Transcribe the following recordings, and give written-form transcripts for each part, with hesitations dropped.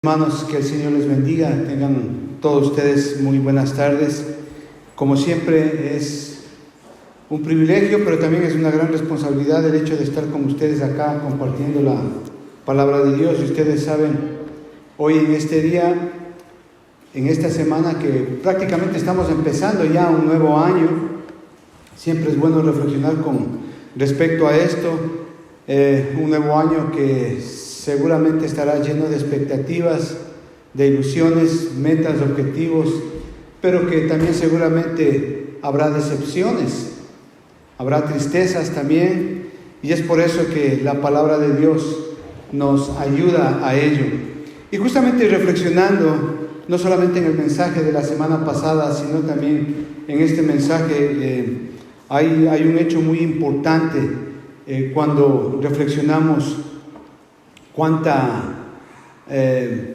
Hermanos, que el Señor les bendiga, tengan todos ustedes muy buenas tardes. Como siempre es un privilegio, pero también es una gran responsabilidad el hecho de estar con ustedes acá compartiendo la palabra de Dios. Y ustedes saben, hoy en este día, en esta semana que prácticamente estamos empezando ya un nuevo año, siempre es bueno reflexionar con respecto a esto, un nuevo año que seguramente estará lleno de expectativas, de ilusiones, metas, objetivos, pero que también seguramente habrá decepciones, habrá tristezas también, y es por eso que la palabra de Dios nos ayuda a ello. Y justamente reflexionando, no solamente en el mensaje de la semana pasada, sino también en este mensaje, hay un hecho muy importante cuando reflexionamos cuánta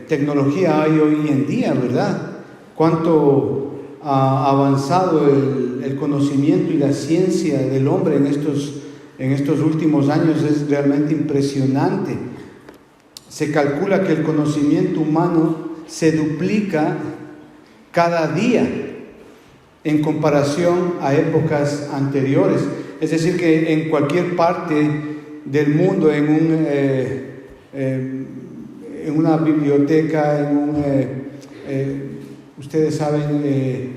tecnología hay hoy en día, ¿verdad? Cuánto ha avanzado el conocimiento y la ciencia del hombre en estos últimos años. Es realmente impresionante. Se calcula que el conocimiento humano se duplica cada día en comparación a épocas anteriores. Es decir, que en cualquier parte del mundo, en una biblioteca, ustedes saben,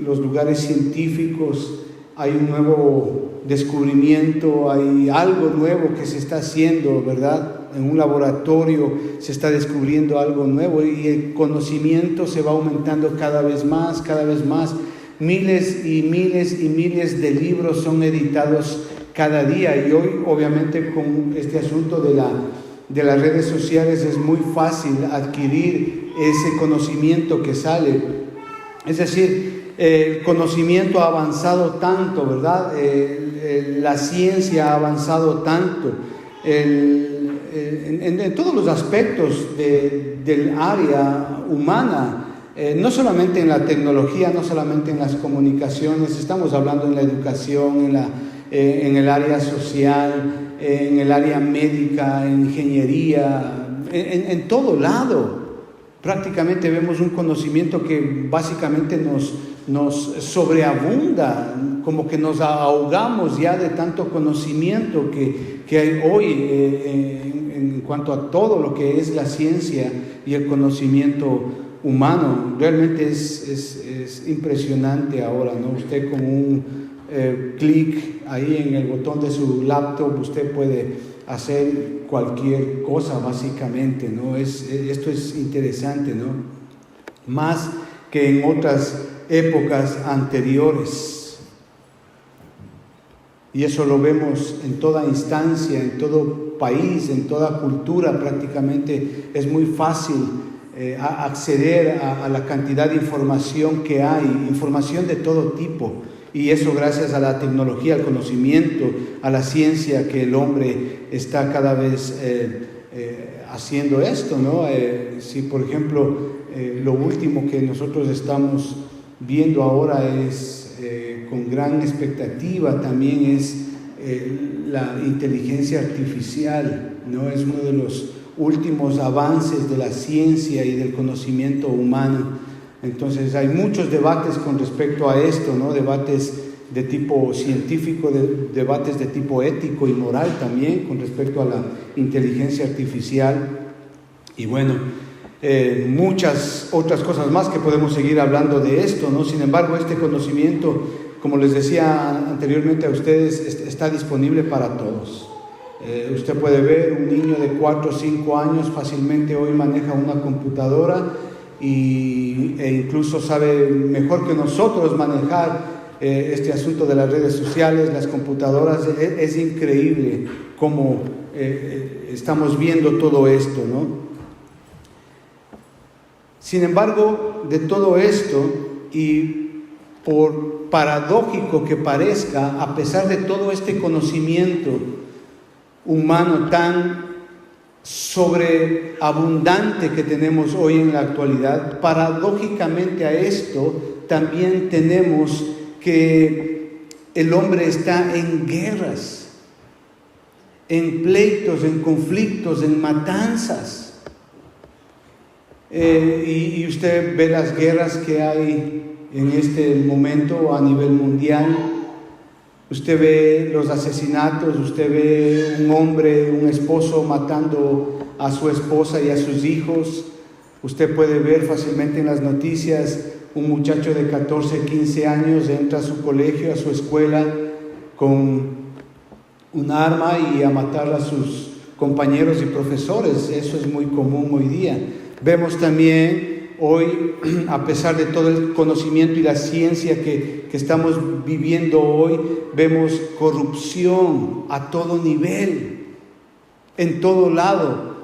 los lugares científicos, hay un nuevo descubrimiento, hay algo nuevo que se está haciendo, ¿verdad? En un laboratorio se está descubriendo algo nuevo y el conocimiento se va aumentando cada vez más, cada vez más. Miles y miles y miles de libros son editados cada día, y hoy obviamente con este asunto de las redes sociales es muy fácil adquirir ese conocimiento que sale. Es decir, el conocimiento ha avanzado tanto, ¿verdad? La ciencia ha avanzado tanto en todos los aspectos del área humana. No solamente en la tecnología, no solamente en las comunicaciones, estamos hablando en la educación, en el área social, en el área médica, en ingeniería, en todo lado. Prácticamente vemos un conocimiento que básicamente nos sobreabunda, como que nos ahogamos ya de tanto conocimiento que hay hoy en cuanto a todo lo que es la ciencia y el conocimiento humano. Realmente es impresionante ahora, ¿no? Usted con un clic ahí en el botón de su laptop, usted puede hacer cualquier cosa básicamente, ¿no? Esto es interesante, ¿no? Más que en otras épocas anteriores. Y eso lo vemos en toda instancia, en todo país, en toda cultura. Prácticamente es muy fácil acceder a la cantidad de información que hay, información de todo tipo, y eso gracias a la tecnología, al conocimiento, a la ciencia, que el hombre está cada vez haciendo esto, ¿no? Si por ejemplo lo último que nosotros estamos viendo ahora es con gran expectativa también es la inteligencia artificial, ¿no? Es uno de los últimos avances de la ciencia y del conocimiento humano. Entonces hay muchos debates con respecto a esto, ¿no? Debates de tipo científico, debates de tipo ético y moral también con respecto a la inteligencia artificial. Y bueno, muchas otras cosas más que podemos seguir hablando de esto, ¿no? Sin embargo, este conocimiento, como les decía anteriormente a ustedes, está disponible para todos. Usted puede ver un niño de 4 o 5 años fácilmente hoy maneja una computadora e incluso sabe mejor que nosotros manejar este asunto de las redes sociales, las computadoras. Es increíble cómo estamos viendo todo esto, ¿no? Sin embargo, de todo esto, y por paradójico que parezca, a pesar de todo este conocimiento humano tan sobreabundante que tenemos hoy en la actualidad, paradójicamente a esto también tenemos que el hombre está en guerras, en pleitos, en conflictos, en matanzas. y usted ve las guerras que hay en este momento a nivel mundial. Usted ve los asesinatos, usted ve un hombre, un esposo matando a su esposa y a sus hijos. Usted puede ver fácilmente en las noticias un muchacho de 14, 15 años entra a su colegio, a su escuela, con un arma y a matar a sus compañeros y profesores. Eso es muy común hoy día. Vemos también hoy, a pesar de todo el conocimiento y la ciencia que estamos viviendo hoy, vemos corrupción a todo nivel, en todo lado,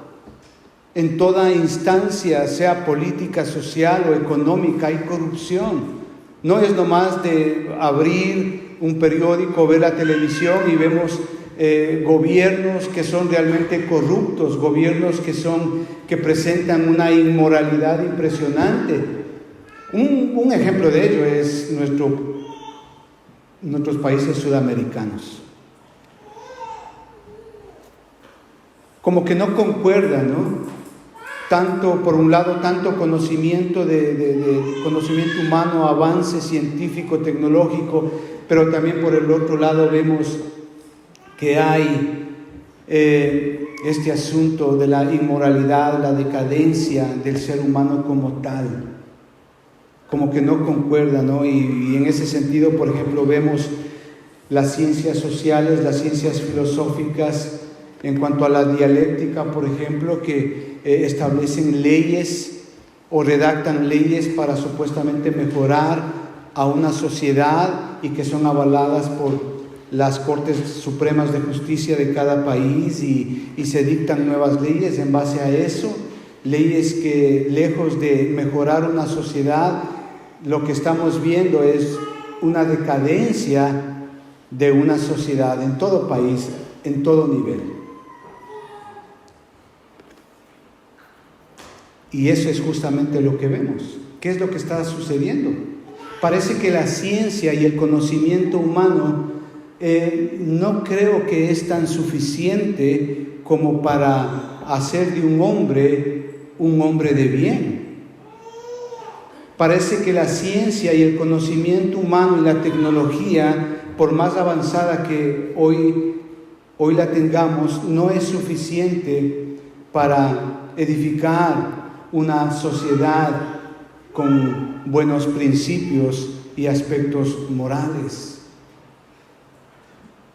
en toda instancia, sea política, social o económica, hay corrupción. No es nomás de abrir un periódico, ver la televisión y vemos gobiernos que son realmente corruptos, gobiernos que presentan una inmoralidad impresionante. Un ejemplo de ello es nuestros países sudamericanos. Como que no concuerda, ¿no? Tanto, por un lado, tanto conocimiento de conocimiento humano, avance científico, tecnológico, pero también por el otro lado vemos que hay este asunto de la inmoralidad, la decadencia del ser humano como tal, como que no concuerda, ¿no? Y en ese sentido, por ejemplo, vemos las ciencias sociales, las ciencias filosóficas, en cuanto a la dialéctica, por ejemplo, que establecen leyes o redactan leyes para supuestamente mejorar a una sociedad y que son avaladas por las Cortes Supremas de Justicia de cada país y se dictan nuevas leyes en base a eso, leyes que lejos de mejorar una sociedad, lo que estamos viendo es una decadencia de una sociedad en todo país, en todo nivel. Y eso es justamente lo que vemos. ¿Qué es lo que está sucediendo? Parece que la ciencia y el conocimiento humano no creo que es tan suficiente como para hacer de un hombre de bien. Parece que la ciencia y el conocimiento humano y la tecnología, por más avanzada que hoy la tengamos, no es suficiente para edificar una sociedad con buenos principios y aspectos morales,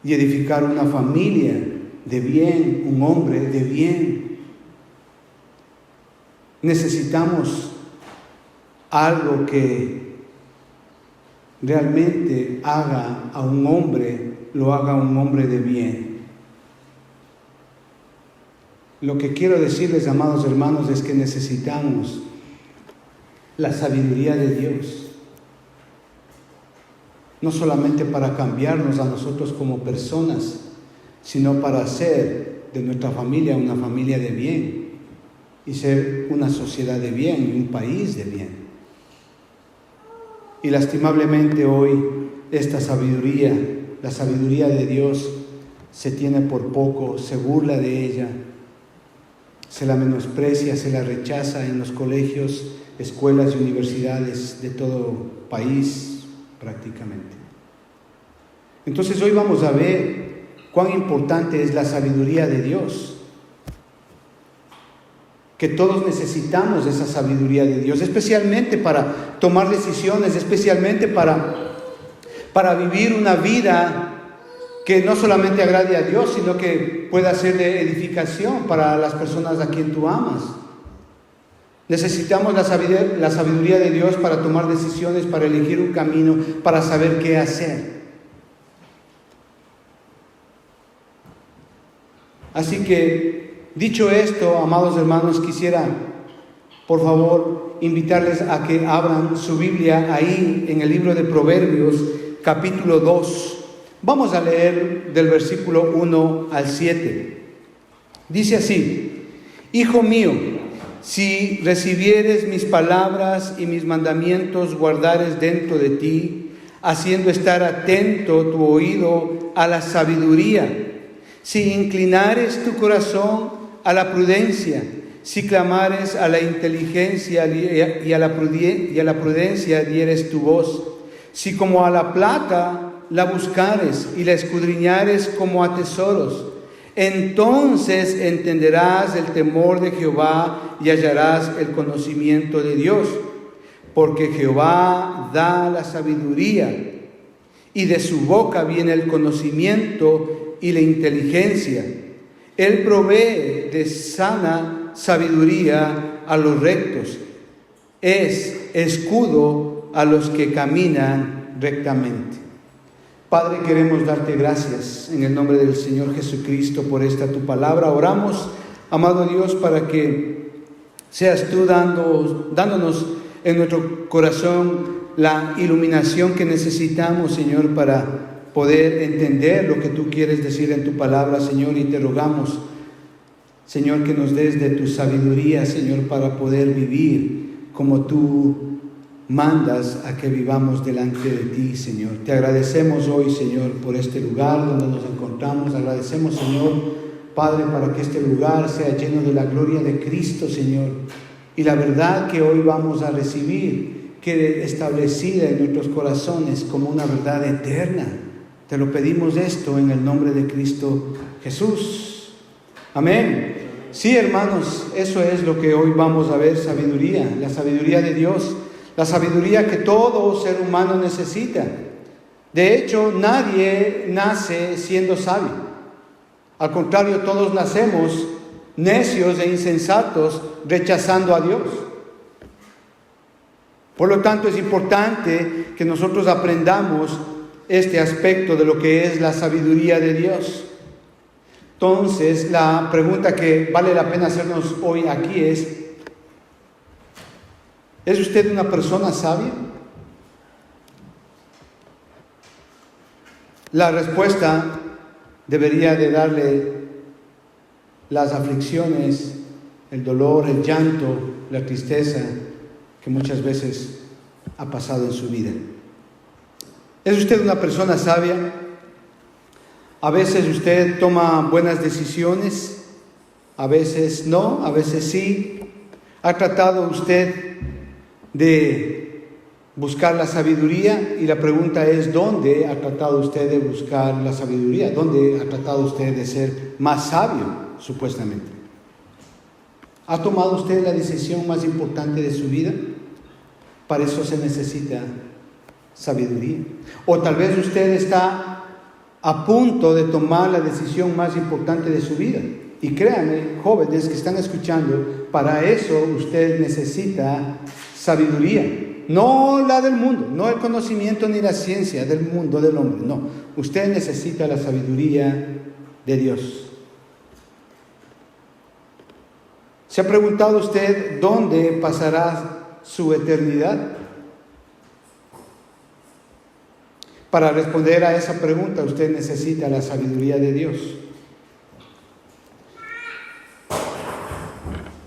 y edificar una familia de bien, un hombre de bien. Necesitamos algo que realmente haga a un hombre, lo haga un hombre de bien. Lo que quiero decirles, amados hermanos, es que necesitamos la sabiduría de Dios, no solamente para cambiarnos a nosotros como personas, sino para hacer de nuestra familia una familia de bien y ser una sociedad de bien y un país de bien. Y lastimablemente hoy esta sabiduría, la sabiduría de Dios, se tiene por poco, se burla de ella, se la menosprecia, se la rechaza en los colegios, escuelas y universidades de todo país prácticamente. Entonces hoy vamos a ver cuán importante es la sabiduría de Dios, que todos necesitamos esa sabiduría de Dios, especialmente para tomar decisiones, especialmente para vivir una vida que no solamente agrade a Dios, sino que pueda ser de edificación para las personas a quien tú amas. Necesitamos la sabiduría de Dios para tomar decisiones, para elegir un camino, para saber qué hacer. Así que, dicho esto, amados hermanos, quisiera, por favor, invitarles a que abran su Biblia ahí en el libro de Proverbios, capítulo 2. Vamos a leer del versículo 1 al 7. Dice así: Hijo mío, si recibieres mis palabras y mis mandamientos guardares dentro de ti, haciendo estar atento tu oído a la sabiduría, si inclinares tu corazón a la prudencia, Si clamares a la inteligencia y a la prudencia dieres tu voz. Si como a la plata la buscares y la escudriñares como a tesoros, entonces entenderás el temor de Jehová y hallarás el conocimiento de Dios. Porque Jehová da la sabiduría, y de su boca viene el conocimiento y la inteligencia. Él provee de sana sabiduría a los rectos. Es escudo a los que caminan rectamente. Padre, queremos darte gracias en el nombre del Señor Jesucristo por esta tu palabra. Oramos, amado Dios, para que seas tú dándonos en nuestro corazón la iluminación que necesitamos, Señor, para poder entender lo que tú quieres decir en tu palabra, Señor. Y te rogamos, Señor, que nos des de tu sabiduría, Señor, para poder vivir como tú mandas a que vivamos delante de ti, Señor. Te agradecemos hoy, Señor, por este lugar donde nos encontramos. Agradecemos, Señor, Padre, para que este lugar sea lleno de la gloria de Cristo, Señor. Y la verdad que hoy vamos a recibir quede establecida en nuestros corazones como una verdad eterna. Te lo pedimos esto en el nombre de Cristo Jesús. Amén. Sí, hermanos, eso es lo que hoy vamos a ver, sabiduría, la sabiduría de Dios, la sabiduría que todo ser humano necesita. De hecho, nadie nace siendo sabio. Al contrario, todos nacemos necios e insensatos, rechazando a Dios. Por lo tanto, es importante que nosotros aprendamos este aspecto de lo que es la sabiduría de Dios. Entonces, la pregunta que vale la pena hacernos hoy aquí ¿es usted una persona sabia? La respuesta debería de darle las aflicciones, el dolor, el llanto, la tristeza que muchas veces ha pasado en su vida. ¿Es usted una persona sabia? A veces usted toma buenas decisiones, a veces no, a veces sí. ¿Ha tratado usted de buscar la sabiduría? Y la pregunta es, ¿dónde ha tratado usted de buscar la sabiduría? ¿Dónde ha tratado usted de ser más sabio, supuestamente? ¿Ha tomado usted la decisión más importante de su vida? Para eso se necesita sabiduría. O tal vez usted está a punto de tomar la decisión más importante de su vida. Y créanme, jóvenes que están escuchando, para eso usted necesita sabiduría. No la del mundo, no el conocimiento ni la ciencia del mundo, del hombre. No, usted necesita la sabiduría de Dios. ¿Se ha preguntado usted dónde pasará su eternidad? Para responder a esa pregunta, usted necesita la sabiduría de Dios.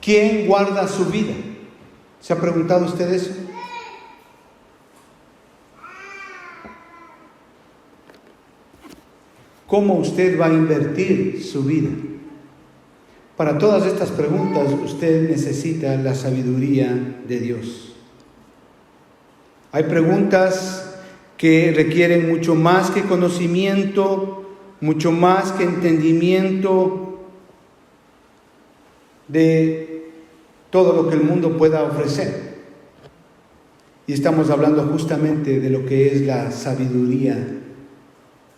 ¿Quién guarda su vida? ¿Se ha preguntado usted eso? ¿Cómo usted va a invertir su vida? Para todas estas preguntas, usted necesita la sabiduría de Dios. Hay preguntas que requieren mucho más que conocimiento, mucho más que entendimiento de todo lo que el mundo pueda ofrecer. Y estamos hablando justamente de lo que es la sabiduría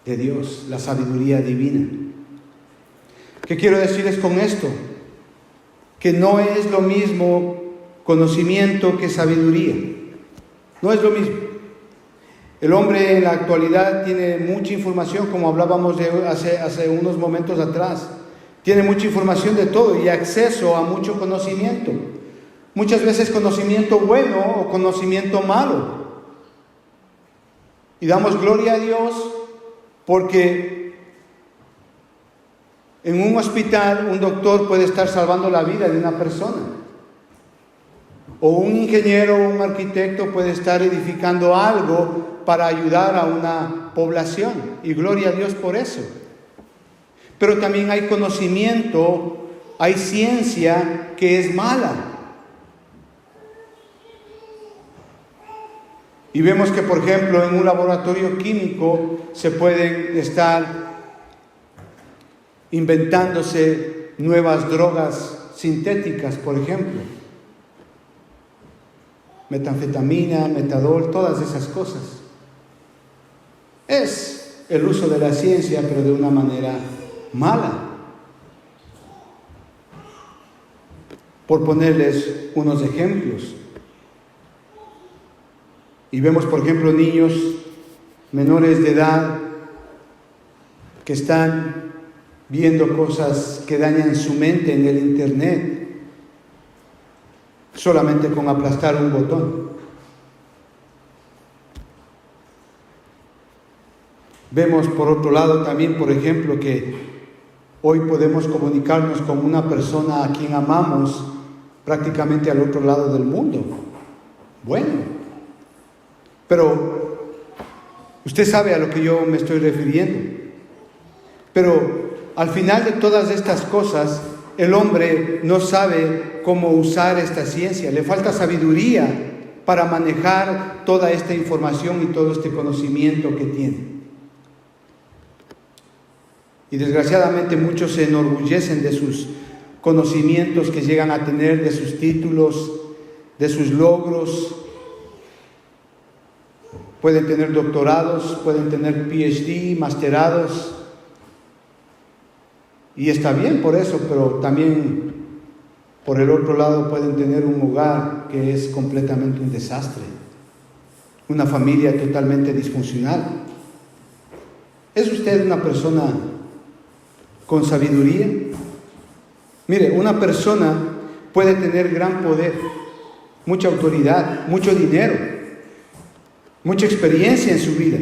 de Dios, la sabiduría divina. ¿Qué quiero decirles con esto? Que no es lo mismo conocimiento que sabiduría. No es lo mismo. El hombre en la actualidad tiene mucha información, como hablábamos de hace unos momentos atrás. Tiene mucha información de todo y acceso a mucho conocimiento. Muchas veces conocimiento bueno o conocimiento malo. Y damos gloria a Dios porque en un hospital un doctor puede estar salvando la vida de una persona. O un ingeniero o un arquitecto puede estar edificando algo para ayudar a una población. Y gloria a Dios por eso. Pero también hay conocimiento hay ciencia que es mala. Y vemos que, por ejemplo, en un laboratorio químico se pueden estar inventándose nuevas drogas sintéticas, por ejemplo. Metanfetamina, metadol, todas esas cosas. Es el uso de la ciencia, pero de una manera mala. Por ponerles unos ejemplos. Y vemos, por ejemplo, niños menores de edad que están viendo cosas que dañan su mente en el internet, solamente con aplastar un botón. Vemos, por otro lado, también, por ejemplo, que hoy podemos comunicarnos con una persona a quien amamos prácticamente al otro lado del mundo. Bueno, pero usted sabe a lo que yo me estoy refiriendo. Pero al final de todas estas cosas, el hombre no sabe cómo usar esta ciencia. Le falta sabiduría para manejar toda esta información y todo este conocimiento que tiene. Y desgraciadamente muchos se enorgullecen de sus conocimientos que llegan a tener, de sus títulos, de sus logros. Pueden tener doctorados, pueden tener PhD, masterados. Y está bien por eso, pero también por el otro lado pueden tener un hogar que es completamente un desastre. Una familia totalmente disfuncional. ¿Es usted una persona con sabiduría? Mire, una persona puede tener gran poder, mucha autoridad, mucho dinero, mucha experiencia en su vida,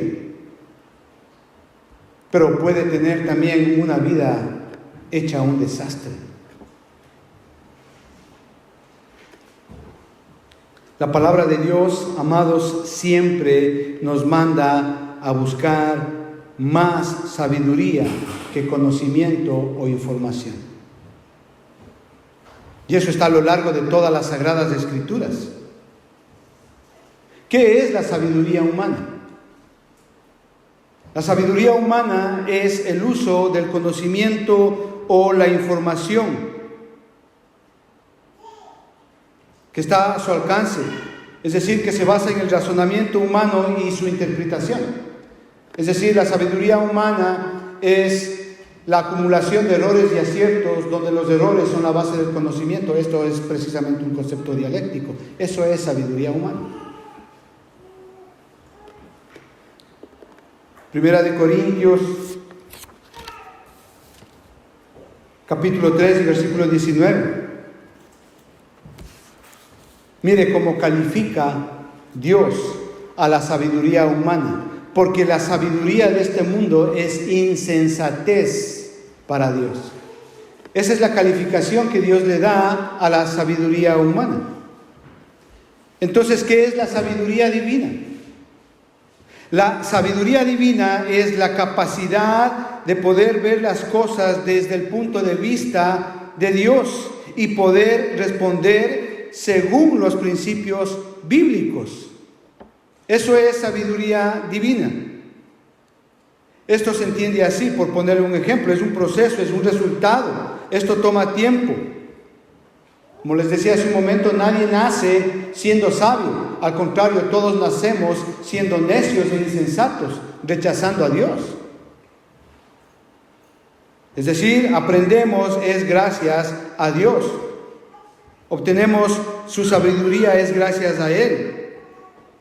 pero puede tener también una vida hecha un desastre. La palabra de Dios, amados, siempre nos manda a buscar más sabiduría que conocimiento o información. Y eso está a lo largo de todas las Sagradas Escrituras. ¿Qué es la sabiduría humana? La sabiduría humana es el uso del conocimiento o la información que está a su alcance, es decir, que se basa en el razonamiento humano y su interpretación. Es decir, la sabiduría humana es la acumulación de errores y aciertos, donde los errores son la base del conocimiento. Esto es precisamente un concepto dialéctico. Eso es sabiduría humana. Primera de Corintios, capítulo 3 y versículo 19. Mire cómo califica Dios a la sabiduría humana, porque la sabiduría de este mundo es insensatez para Dios. Esa es la calificación que Dios le da a la sabiduría humana. Entonces, ¿qué es la sabiduría divina? La sabiduría divina es la capacidad de poder ver las cosas desde el punto de vista de Dios y poder responder según los principios bíblicos. Eso es sabiduría divina. Esto se entiende así, por ponerle un ejemplo, es un proceso, es un resultado. Esto toma tiempo. Como les decía hace un momento, nadie nace siendo sabio. Al contrario, todos nacemos siendo necios e insensatos, rechazando a Dios. Es decir, aprendemos es gracias a Dios. Obtenemos su sabiduría es gracias a Él.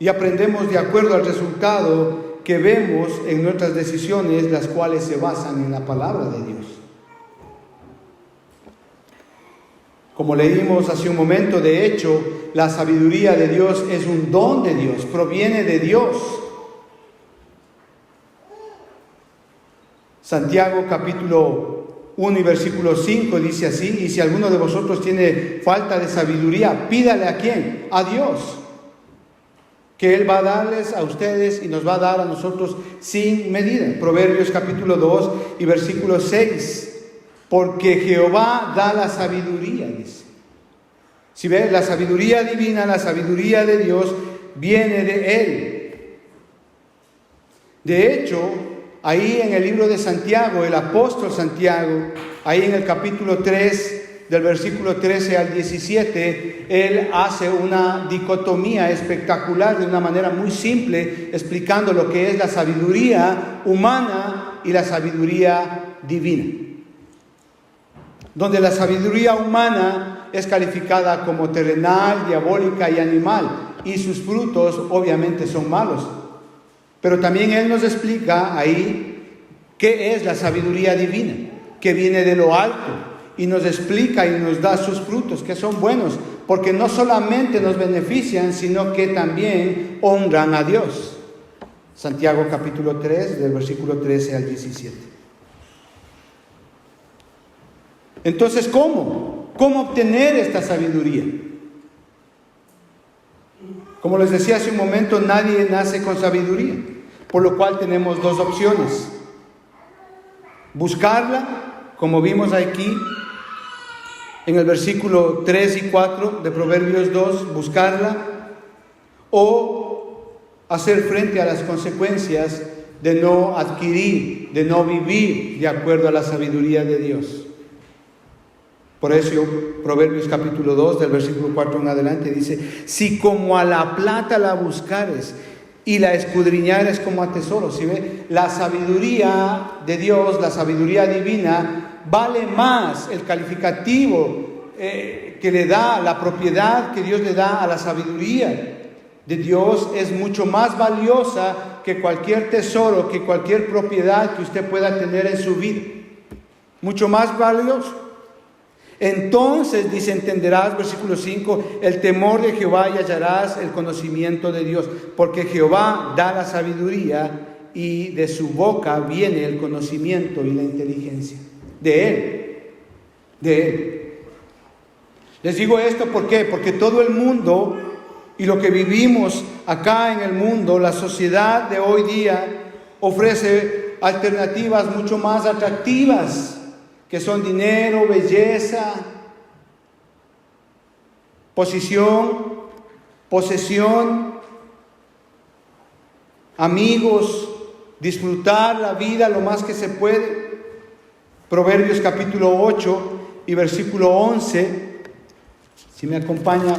Y aprendemos de acuerdo al resultado que vemos en nuestras decisiones, las cuales se basan en la palabra de Dios. Como leímos hace un momento, de hecho, la sabiduría de Dios es un don de Dios, proviene de Dios. Santiago capítulo 1 y versículo 5 dice así: y si alguno de vosotros tiene falta de sabiduría, pídale ¿a quién? A Dios, que Él va a darles a ustedes y nos va a dar a nosotros sin medida. Proverbios capítulo 2 y versículo 6. porque Jehová da la sabiduría, dice. Si ves, la sabiduría divina, la sabiduría de Dios, viene de Él. De hecho, ahí en el libro de Santiago, el apóstol Santiago, ahí en el capítulo 3, del versículo 13 al 17, él hace una dicotomía espectacular de una manera muy simple, explicando lo que es la sabiduría humana y la sabiduría divina. Donde la sabiduría humana es calificada como terrenal, diabólica y animal, y sus frutos obviamente son malos. Pero también él nos explica ahí qué es la sabiduría divina, que viene de lo alto, y nos explica y nos da sus frutos, que son buenos, porque no solamente nos benefician, sino que también honran a Dios. Santiago capítulo 3, del versículo 13 al 17. Entonces, ¿cómo? ¿Cómo obtener esta sabiduría? Como les decía hace un momento, nadie nace con sabiduría, por lo cual tenemos dos opciones. Buscarla, como vimos aquí en el versículo 3 y 4 de Proverbios 2, buscarla, o hacer frente a las consecuencias de no adquirir, de no vivir de acuerdo a la sabiduría de Dios. Por eso Proverbios capítulo 2 del versículo 4 en adelante dice: si como a la plata la buscares y la escudriñares como a tesoro. ¿Sí ve? La sabiduría de Dios, la sabiduría divina, vale más el calificativo que le da, la propiedad que Dios le da a la sabiduría de Dios es mucho más valiosa que cualquier tesoro, que cualquier propiedad que usted pueda tener en su vida. Mucho más valioso. Entonces, dice, entenderás, versículo 5, el temor de Jehová y hallarás el conocimiento de Dios, porque Jehová da la sabiduría y de su boca viene el conocimiento y la inteligencia. De Él. Les digo esto, ¿por qué? Porque todo el mundo y lo que vivimos acá en el mundo, la sociedad de hoy día, ofrece alternativas mucho más atractivas, que son dinero, belleza, posición, posesión, amigos, disfrutar la vida lo más que se puede. Proverbios capítulo 8 y versículo 11, si me acompaña,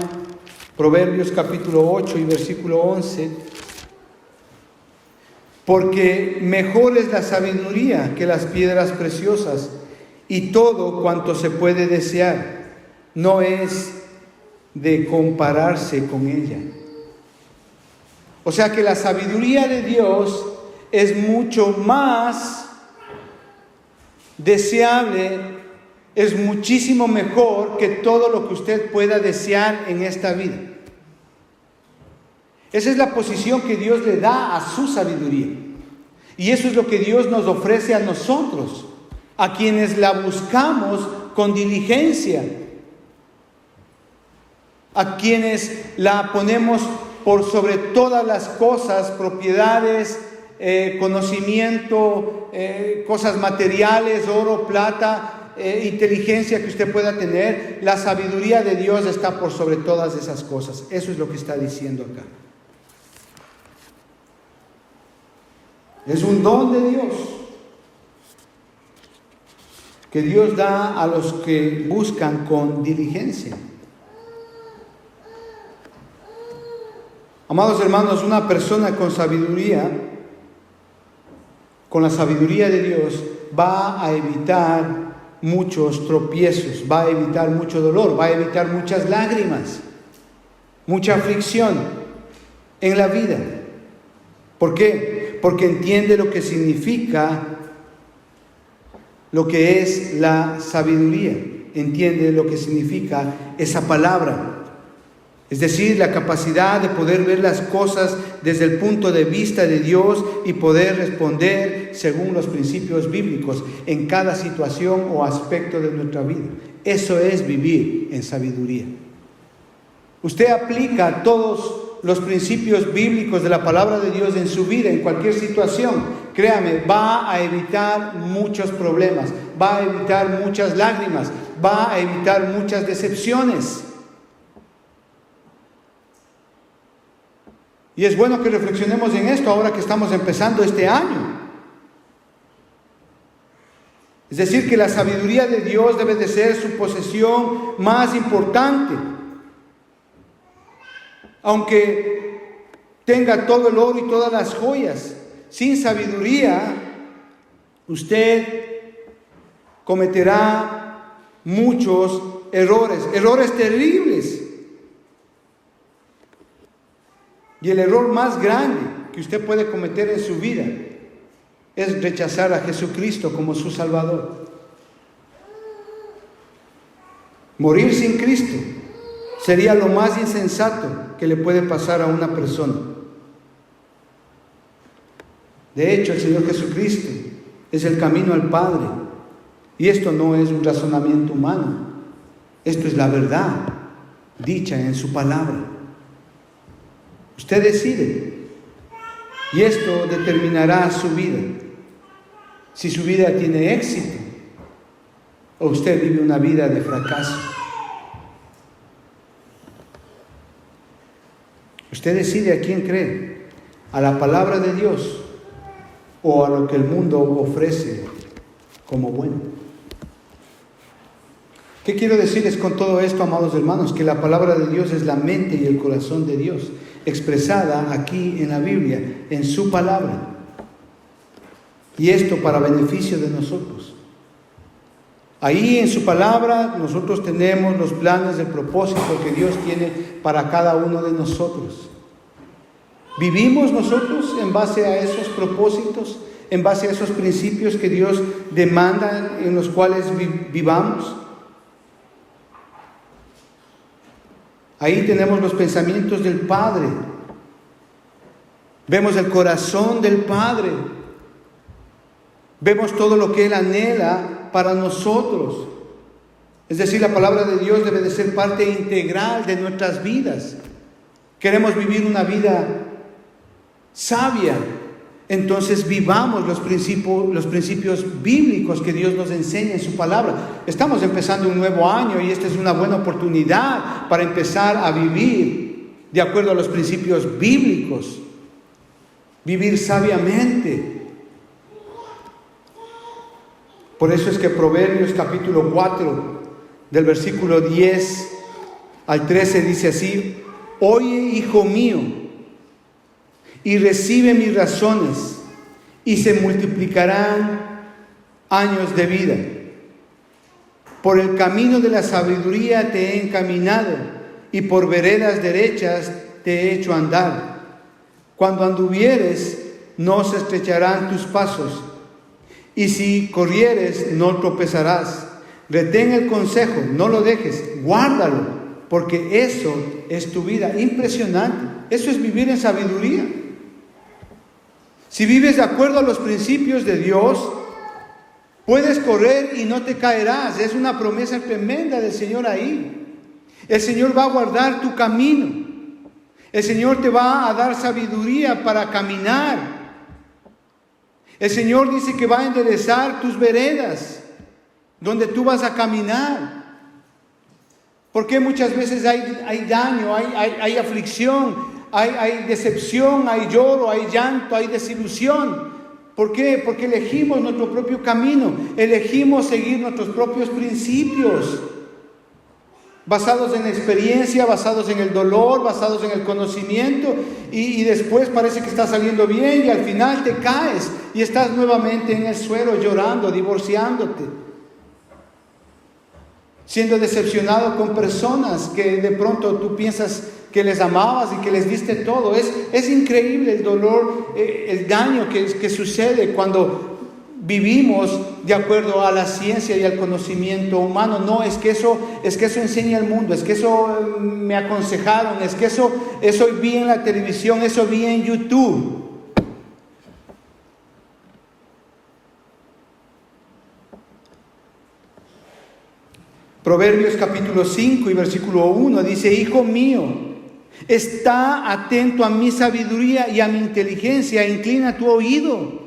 Proverbios capítulo 8 y versículo 11, porque mejor es la sabiduría que las piedras preciosas, y todo cuanto se puede desear no es de compararse con ella. O sea que la sabiduría de Dios es mucho más deseable, es muchísimo mejor que todo lo que usted pueda desear en esta vida. Esa es la posición que Dios le da a su sabiduría. Y eso es lo que Dios nos ofrece a nosotros, a quienes la buscamos con diligencia, a quienes la ponemos por sobre todas las cosas, propiedades, conocimiento, cosas materiales, oro, plata, inteligencia que usted pueda tener. La sabiduría de Dios está por sobre todas esas cosas. Eso es lo que está diciendo acá. Es un don de Dios que Dios da a los que buscan con diligencia. Amados hermanos, una persona con sabiduría, con la sabiduría de Dios, va a evitar muchos tropiezos, va a evitar mucho dolor, va a evitar muchas lágrimas, mucha aflicción en la vida. ¿Por qué? Porque entiende lo que significa, lo que es la sabiduría, entiende lo que significa esa palabra. Es decir, la capacidad de poder ver las cosas desde el punto de vista de Dios y poder responder según los principios bíblicos en cada situación o aspecto de nuestra vida. Eso es vivir en sabiduría. Usted aplica todos los principios bíblicos de la palabra de Dios en su vida, en cualquier situación, créame, va a evitar muchos problemas, va a evitar muchas lágrimas, va a evitar muchas decepciones. Y es bueno que reflexionemos en esto ahora que estamos empezando este año. Es decir, que la sabiduría de Dios debe de ser su posesión más importante. Aunque tenga todo el oro y todas las joyas, sin sabiduría, usted cometerá muchos errores terribles. Y el error más grande que usted puede cometer en su vida es rechazar a Jesucristo como su Salvador. Morir sin Cristo sería lo más insensato que le puede pasar a una persona. De hecho, el Señor Jesucristo es el camino al Padre. Y esto no es un razonamiento humano. Esto es la verdad dicha en su palabra. Usted decide. Y esto determinará su vida. Si su vida tiene éxito o usted vive una vida de fracaso. Usted decide a quién cree, a la palabra de Dios o a lo que el mundo ofrece como bueno. ¿Qué quiero decirles con todo esto, amados hermanos? Que la palabra de Dios es la mente y el corazón de Dios, expresada aquí en la Biblia, en su palabra. Y esto para beneficio de nosotros. Ahí en su palabra nosotros tenemos los planes del propósito que Dios tiene para cada uno de nosotros. ¿Vivimos nosotros en base a esos propósitos, en base a esos principios que Dios demanda en los cuales vivamos? Ahí tenemos los pensamientos del Padre. Vemos el corazón del Padre. Vemos todo lo que Él anhela para nosotros. Es decir, la palabra de Dios debe de ser parte integral de nuestras vidas. Queremos vivir una vida sabia. Entonces vivamos los principios bíblicos que Dios nos enseña en su palabra. Estamos empezando un nuevo año y esta es una buena oportunidad para empezar a vivir de acuerdo a los principios bíblicos. Vivir sabiamente. Por eso es que Proverbios capítulo 4, del versículo 10 al 13 dice así: Oye, hijo mío, y recibe mis razones, y se multiplicarán años de vida. Por el camino de la sabiduría te he encaminado, y por veredas derechas te he hecho andar. Cuando anduvieres, no se estrecharán tus pasos, y si corrieres, no tropezarás. Retén el consejo, no lo dejes, guárdalo, porque eso es tu vida. Impresionante. Eso es vivir en sabiduría. Si vives de acuerdo a los principios de Dios, puedes correr y no te caerás. Es una promesa tremenda del Señor ahí. El Señor va a guardar tu camino. El Señor te va a dar sabiduría para caminar. El Señor dice que va a enderezar tus veredas, donde tú vas a caminar. Porque muchas veces hay daño, hay aflicción, hay decepción, hay lloro, hay llanto, hay desilusión. ¿Por qué? Porque elegimos nuestro propio camino, elegimos seguir nuestros propios principios, basados en la experiencia, basados en el dolor, basados en el conocimiento, y después parece que está saliendo bien y al final te caes y estás nuevamente en el suelo llorando, divorciándote, siendo decepcionado con personas que de pronto tú piensas que les amabas y que les diste todo. Es increíble el dolor, el daño que sucede cuando vivimos de acuerdo a la ciencia y al conocimiento humano. No, es que eso enseña el mundo, es que eso me aconsejaron, es que eso vi en la televisión, eso vi en YouTube. Proverbios capítulo 5 y versículo 1 dice: Hijo mío, está atento a mi sabiduría y a mi inteligencia, inclina tu oído.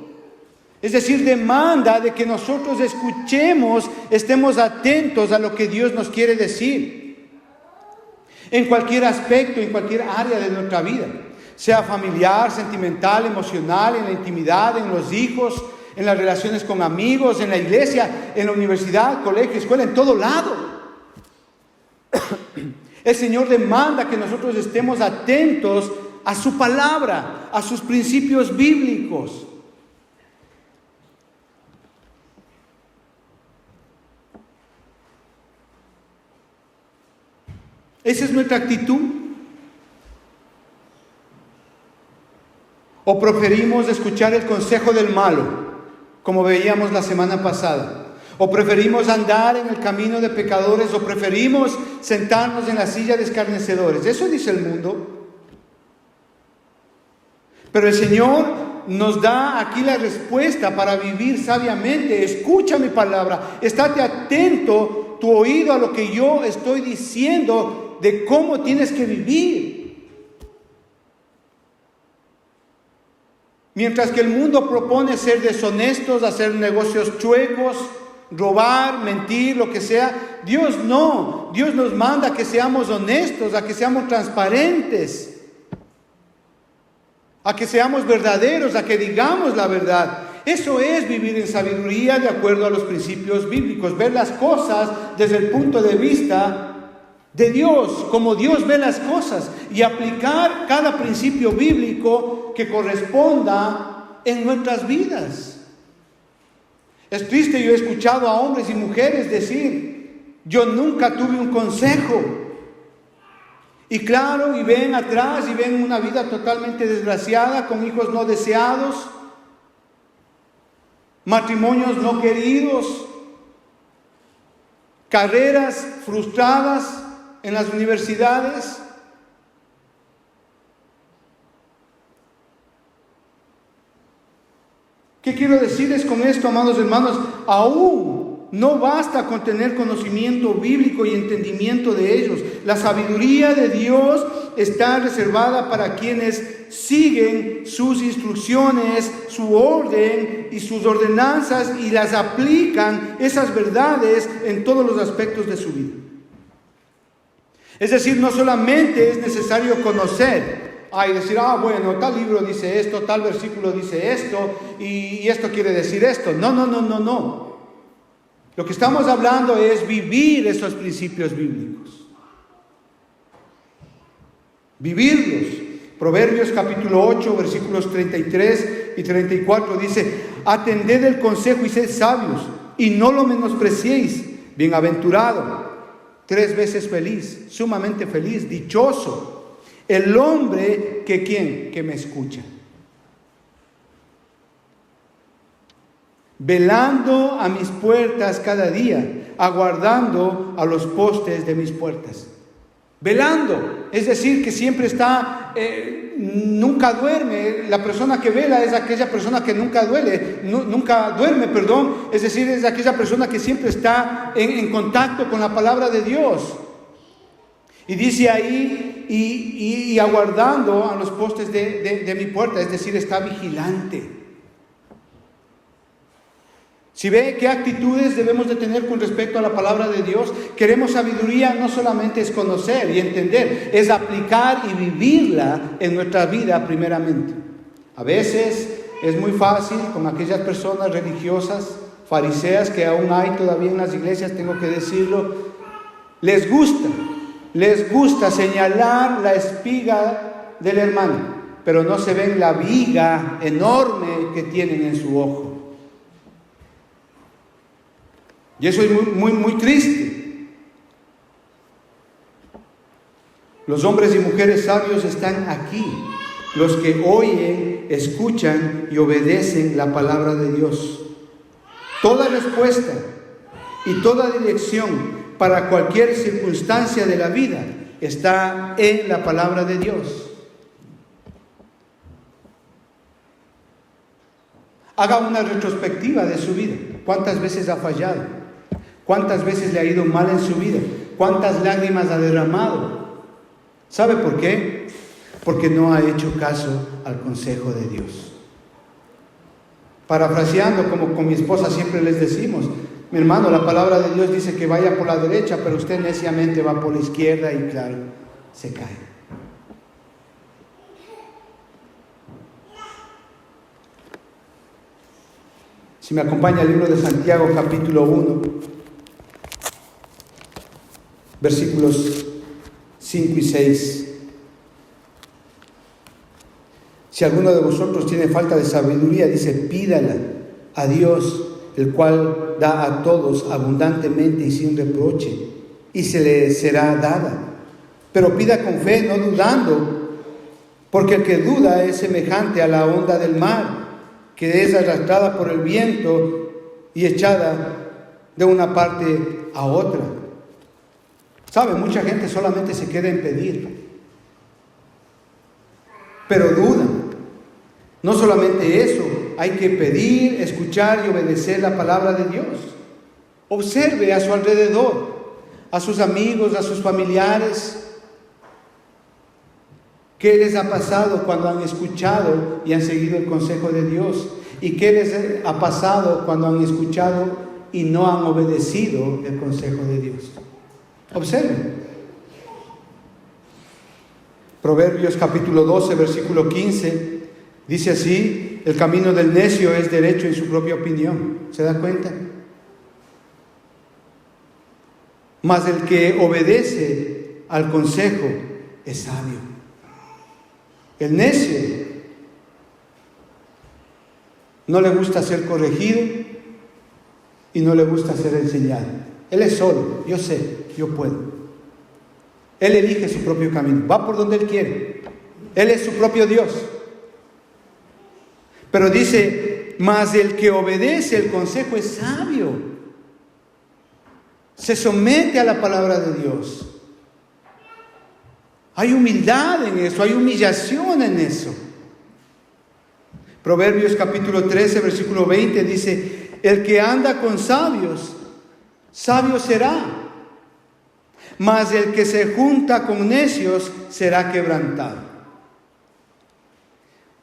Es decir, demanda de que nosotros escuchemos, estemos atentos a lo que Dios nos quiere decir. En cualquier aspecto, en cualquier área de nuestra vida. Sea familiar, sentimental, emocional, en la intimidad, en los hijos, en las relaciones con amigos, en la iglesia, en la universidad, colegio, escuela, en todo lado. El Señor demanda que nosotros estemos atentos a su palabra, a sus principios bíblicos. ¿Esa es nuestra actitud? ¿O preferimos escuchar el consejo del malo, como veíamos la semana pasada? ¿O preferimos andar en el camino de pecadores? ¿O preferimos sentarnos en la silla de escarnecedores? Eso dice el mundo. Pero el Señor nos da aquí la respuesta para vivir sabiamente. Escucha mi palabra, estate atento, tu oído a lo que yo estoy diciendo de cómo tienes que vivir. Mientras que el mundo propone ser deshonestos, hacer negocios chuecos, robar, mentir, lo que sea, Dios no. Dios nos manda a que seamos honestos, a que seamos transparentes, a que seamos verdaderos, a que digamos la verdad. Eso es vivir en sabiduría de acuerdo a los principios bíblicos, ver las cosas desde el punto de vista de Dios, como Dios ve las cosas, y aplicar cada principio bíblico que corresponda en nuestras vidas. Es triste, yo he escuchado a hombres y mujeres decir: yo nunca tuve un consejo. Y claro, y ven atrás y ven una vida totalmente desgraciada, con hijos no deseados, matrimonios no queridos, carreras frustradas en las universidades. ¿Qué quiero decirles con esto, amados hermanos? Aún no basta con tener conocimiento bíblico y entendimiento de ellos. La sabiduría de Dios está reservada para quienes siguen sus instrucciones, su orden y sus ordenanzas, y las aplican, esas verdades, en todos los aspectos de su vida. Es decir, no solamente es necesario conocer, y decir: bueno, tal libro dice esto, tal versículo dice esto, y esto quiere decir esto. No. Lo que estamos hablando es vivir esos principios bíblicos. Vivirlos. Proverbios capítulo 8, versículos 33 y 34 dice: atended el consejo y sed sabios, y no lo menospreciéis. Bienaventurado, 3 veces feliz, sumamente feliz, dichoso, el hombre que ¿quién? Que me escucha. Velando a mis puertas cada día, aguardando a los postes de mis puertas. Velando, es decir, que siempre está, nunca duerme. La persona que vela es aquella persona que nunca duerme, es decir, es aquella persona que siempre está en contacto con la palabra de Dios. Y dice ahí, y aguardando a los postes de mi puerta, es decir, está vigilante. Si ve qué actitudes debemos de tener con respecto a la palabra de Dios. Queremos sabiduría, no solamente es conocer y entender, es aplicar y vivirla en nuestra vida primeramente. A veces es muy fácil con aquellas personas religiosas, fariseas, que aún hay todavía en las iglesias, tengo que decirlo, les gusta señalar la espiga del hermano, pero no se ven la viga enorme que tienen en su ojo. Y eso es muy triste. Los hombres y mujeres sabios están aquí, los que oyen, escuchan y obedecen la palabra de Dios. Toda respuesta y toda dirección para cualquier circunstancia de la vida está en la palabra de Dios. Haga una retrospectiva de su vida. ¿Cuántas veces ha fallado? ¿Cuántas veces le ha ido mal en su vida? ¿Cuántas lágrimas ha derramado? ¿Sabe por qué? Porque no ha hecho caso al consejo de Dios. Parafraseando, como con mi esposa siempre les decimos, mi hermano, la palabra de Dios dice que vaya por la derecha, pero usted neciamente va por la izquierda y claro, se cae. Si me acompaña el libro de Santiago, capítulo 1, versículos 5 y 6. Si alguno de vosotros tiene falta de sabiduría, dice, pídala a Dios, el cual da a todos abundantemente y sin reproche, y se le será dada. Pero pida con fe, no dudando, porque el que duda es semejante a la onda del mar, que es arrastrada por el viento y echada de una parte a otra. ¿Sabe? Mucha gente solamente se queda en pedir, pero dudan. No solamente eso, hay que pedir, escuchar y obedecer la palabra de Dios. Observe a su alrededor, a sus amigos, a sus familiares. ¿Qué les ha pasado cuando han escuchado y han seguido el consejo de Dios? ¿Y qué les ha pasado cuando han escuchado y no han obedecido el consejo de Dios? Observen. Proverbios capítulo 12, versículo 15, dice así: el camino del necio es derecho en su propia opinión. ¿Se da cuenta? Mas el que obedece al consejo es sabio. El necio no le gusta ser corregido y no le gusta ser enseñado. Él es solo, yo sé, yo puedo. Él elige su propio camino, va por donde él quiere. Él es su propio Dios. Pero dice, mas el que obedece el consejo es sabio. Se somete a la palabra de Dios. Hay humildad en eso, hay humillación en eso. Proverbios capítulo 13, versículo 20 dice, el que anda con sabios, sabio será. Mas el que se junta con necios será quebrantado.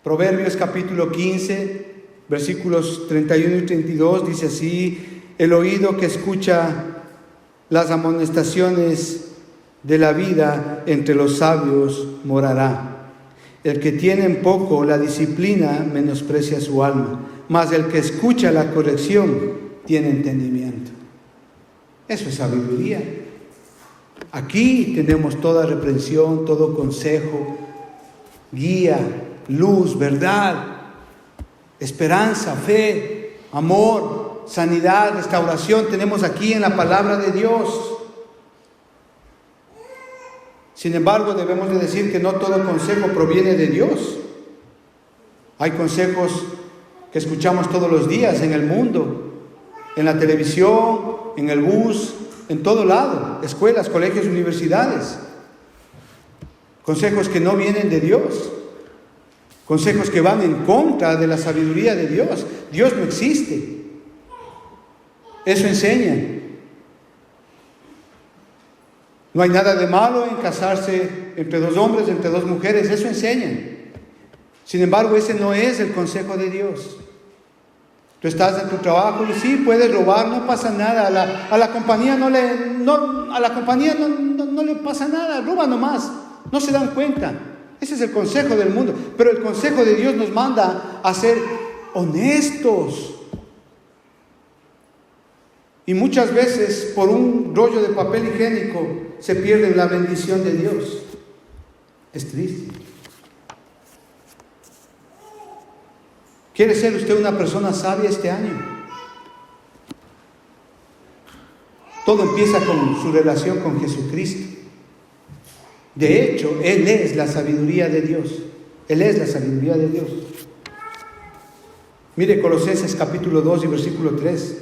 Proverbios capítulo 15, versículos 31 y 32 dice así, el oído que escucha las amonestaciones de la vida entre los sabios morará. El que tiene en poco la disciplina menosprecia su alma, mas el que escucha la corrección tiene entendimiento. Eso es sabiduría. Aquí tenemos toda reprensión, todo consejo, guía, luz, verdad, esperanza, fe, amor, sanidad, restauración. Tenemos aquí en la palabra de Dios. Sin embargo, debemos de decir que no todo consejo proviene de Dios. Hay consejos que escuchamos todos los días en el mundo, en la televisión, en el bus, en todo lado, escuelas, colegios, universidades. Consejos que no vienen de Dios. Consejos que van en contra de la sabiduría de Dios. Dios no existe. Eso enseñan. No hay nada de malo en casarse entre dos hombres, entre dos mujeres. Eso enseñan. Sin embargo, ese no es el consejo de Dios. Tú estás en tu trabajo y sí, puedes robar, no pasa nada. A la compañía no le pasa nada, roba nomás. No se dan cuenta. Ese es el consejo del mundo. Pero el consejo de Dios nos manda a ser honestos. Y muchas veces por un rollo de papel higiénico se pierde la bendición de Dios. Es triste. ¿Quiere ser usted una persona sabia este año? Todo empieza con su relación con Jesucristo. De hecho, Él es la sabiduría de Dios. Él es la sabiduría de Dios. Mire Colosenses capítulo 2 y versículo 3.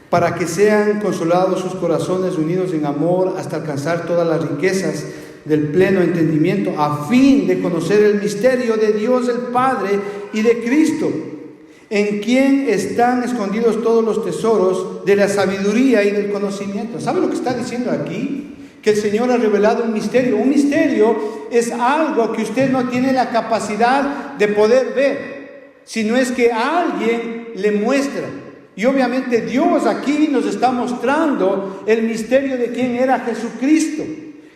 Para que sean consolados sus corazones unidos en amor hasta alcanzar todas las riquezas del pleno entendimiento, a fin de conocer el misterio de Dios el Padre y de Cristo, en quien están escondidos todos los tesoros de la sabiduría y del conocimiento. ¿Sabe lo que está diciendo aquí? Que el Señor ha revelado un misterio. Un misterio es algo que usted no tiene la capacidad de poder ver, sino es que alguien le muestra. Y obviamente Dios aquí nos está mostrando el misterio de quién era Jesucristo.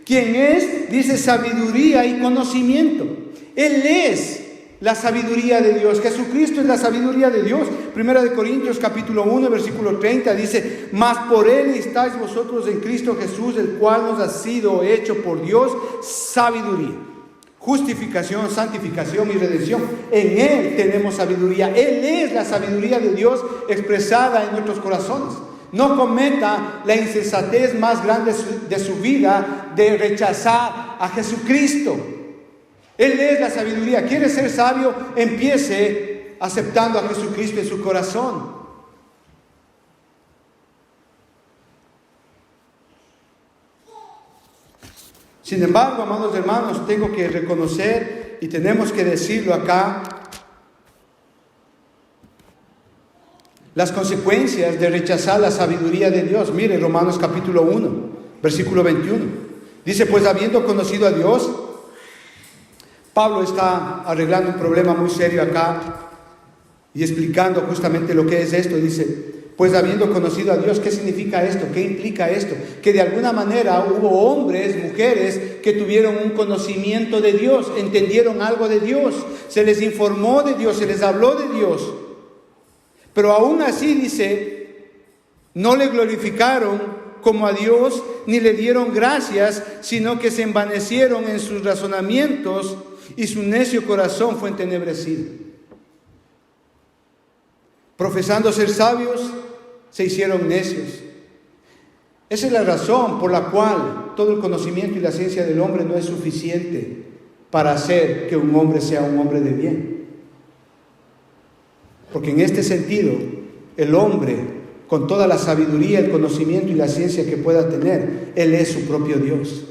Quien es, dice, sabiduría y conocimiento. Él es la sabiduría de Dios. Jesucristo es la sabiduría de Dios. 1 Corintios capítulo 1, versículo 30 dice: mas por Él estáis vosotros en Cristo Jesús, el cual nos ha sido hecho por Dios sabiduría, justificación, santificación y redención. En Él tenemos sabiduría. Él es la sabiduría de Dios expresada en nuestros corazones. No cometa la insensatez más grande de su vida de rechazar a Jesucristo. Él es la sabiduría. ¿Quiere ser sabio? Empiece aceptando a Jesucristo en su corazón. Sin embargo, amados hermanos, tengo que reconocer y tenemos que decirlo acá, las consecuencias de rechazar la sabiduría de Dios. Mire Romanos capítulo 1, versículo 21. Dice: pues habiendo conocido a Dios, Pablo está arreglando un problema muy serio acá y explicando justamente lo que es esto. Dice: pues habiendo conocido a Dios, ¿qué significa esto? ¿Qué implica esto? Que de alguna manera hubo hombres, mujeres que tuvieron un conocimiento de Dios, entendieron algo de Dios, se les informó de Dios, se les habló de Dios. Pero aún así, dice, no le glorificaron como a Dios, ni le dieron gracias, sino que se envanecieron en sus razonamientos y su necio corazón fue entenebrecido. Profesando ser sabios, se hicieron necios. Esa es la razón por la cual todo el conocimiento y la ciencia del hombre no es suficiente para hacer que un hombre sea un hombre de bien. Porque en este sentido, el hombre, con toda la sabiduría, el conocimiento y la ciencia que pueda tener, él es su propio Dios.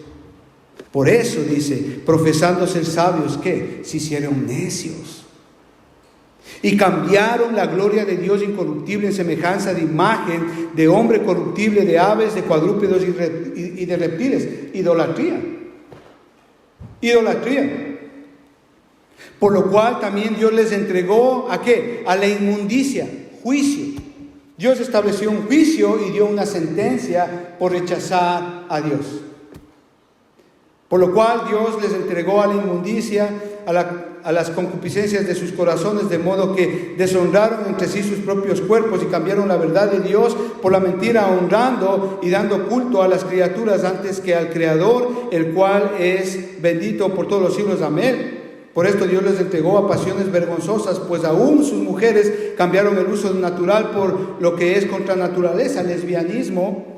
Por eso dice, profesando ser sabios, ¿qué? Se hicieron necios. Y cambiaron la gloria de Dios incorruptible en semejanza de imagen de hombre corruptible, de aves, de cuadrúpedos y de reptiles. Idolatría. Por lo cual también Dios les entregó ¿a qué? A la inmundicia, juicio. Dios estableció un juicio y dio una sentencia por rechazar a Dios. Por lo cual Dios les entregó a la inmundicia, a las concupiscencias de sus corazones, de modo que deshonraron entre sí sus propios cuerpos y cambiaron la verdad de Dios por la mentira, honrando y dando culto a las criaturas antes que al Creador, el cual es bendito por todos los siglos. Amén. Por esto Dios les entregó a pasiones vergonzosas, pues aún sus mujeres cambiaron el uso natural por lo que es contra naturaleza, lesbianismo.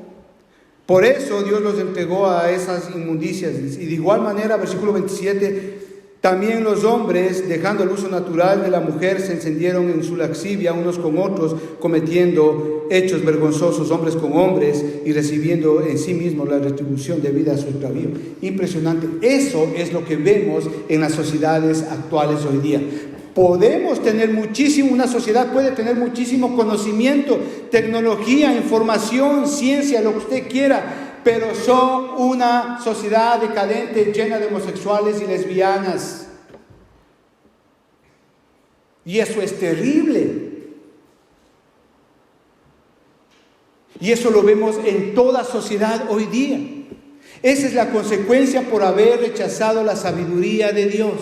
Por eso Dios los entregó a esas inmundicias. Y de igual manera, versículo 27, también los hombres, dejando el uso natural de la mujer, se encendieron en su lascivia unos con otros, cometiendo hechos vergonzosos, hombres con hombres, y recibiendo en sí mismos la retribución debida a su extravío. Impresionante. Eso es lo que vemos en las sociedades actuales hoy día. Podemos tener muchísimo, una sociedad puede tener muchísimo conocimiento, tecnología, información, ciencia, lo que usted quiera, pero son una sociedad decadente, llena de homosexuales y lesbianas. Y eso es terrible. Y eso lo vemos en toda sociedad hoy día. Esa es la consecuencia por haber rechazado la sabiduría de Dios.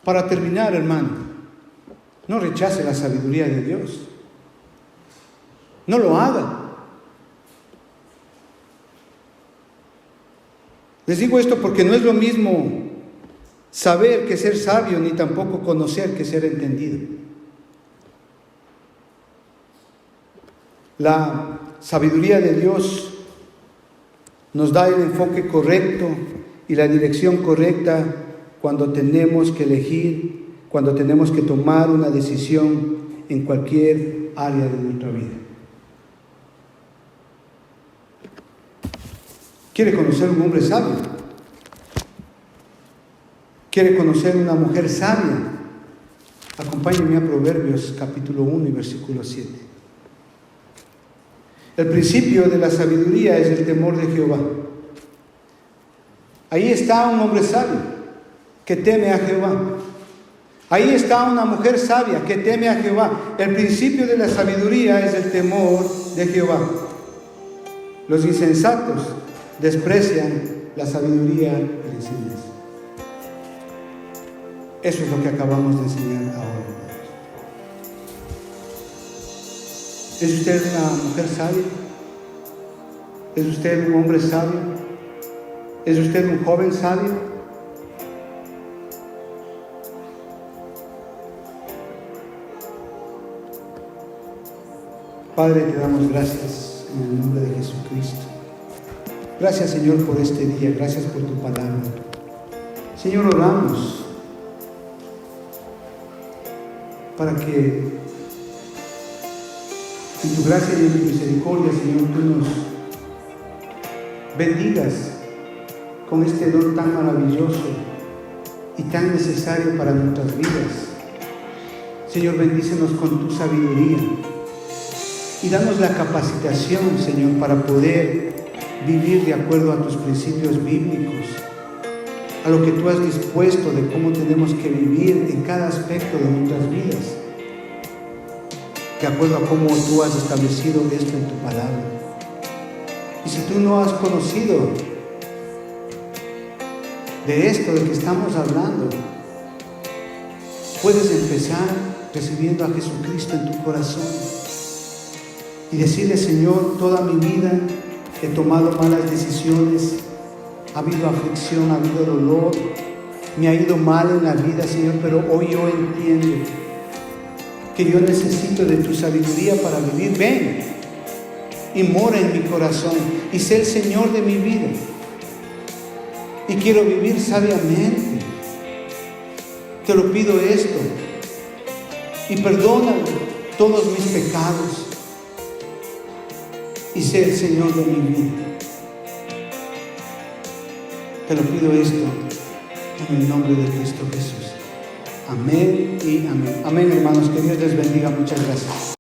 Para terminar, hermano, no rechace la sabiduría de Dios. No lo haga. Les digo esto porque no es lo mismo saber que ser sabio, ni tampoco conocer que ser entendido. La sabiduría de Dios nos da el enfoque correcto y la dirección correcta cuando tenemos que elegir, cuando tenemos que tomar una decisión en cualquier área de nuestra vida. ¿Quiere conocer un hombre sabio? ¿Quiere conocer una mujer sabia? Acompáñenme a Proverbios capítulo 1 y versículo 7. El principio de la sabiduría es el temor de Jehová. Ahí está un hombre sabio que teme a Jehová. Ahí está una mujer sabia que teme a Jehová. El principio de la sabiduría es el temor de Jehová. Los insensatos desprecian la sabiduría y la enseñanza. Eso es lo que acabamos de enseñar ahora. ¿Es usted una mujer sabia? ¿Es usted un hombre sabio? ¿Es usted un joven sabio? Padre, te damos gracias en el nombre de Jesucristo. Gracias, Señor, por este día. Gracias por tu palabra. Señor, oramos para que en tu gracia y en tu misericordia, Señor, tú nos bendigas con este don tan maravilloso y tan necesario para nuestras vidas. Señor, bendícenos con tu sabiduría y danos la capacitación, Señor, para poder vivir de acuerdo a tus principios bíblicos, a lo que tú has dispuesto de cómo tenemos que vivir en cada aspecto de nuestras vidas, de acuerdo a cómo tú has establecido esto en tu palabra. Y si tú no has conocido de esto de que estamos hablando, puedes empezar recibiendo a Jesucristo en tu corazón y decirle: Señor, toda mi vida he tomado malas decisiones, ha habido aflicción, ha habido dolor, me ha ido mal en la vida, Señor, pero hoy yo entiendo que yo necesito de tu sabiduría para vivir. Ven y mora en mi corazón y sé el Señor de mi vida. Y quiero vivir sabiamente. Te lo pido esto. Y perdona todos mis pecados. Y sé el Señor de mi vida. Te lo pido esto en el nombre de Cristo Jesús. Amén y amén. Amén, hermanos. Que Dios les bendiga. Muchas gracias.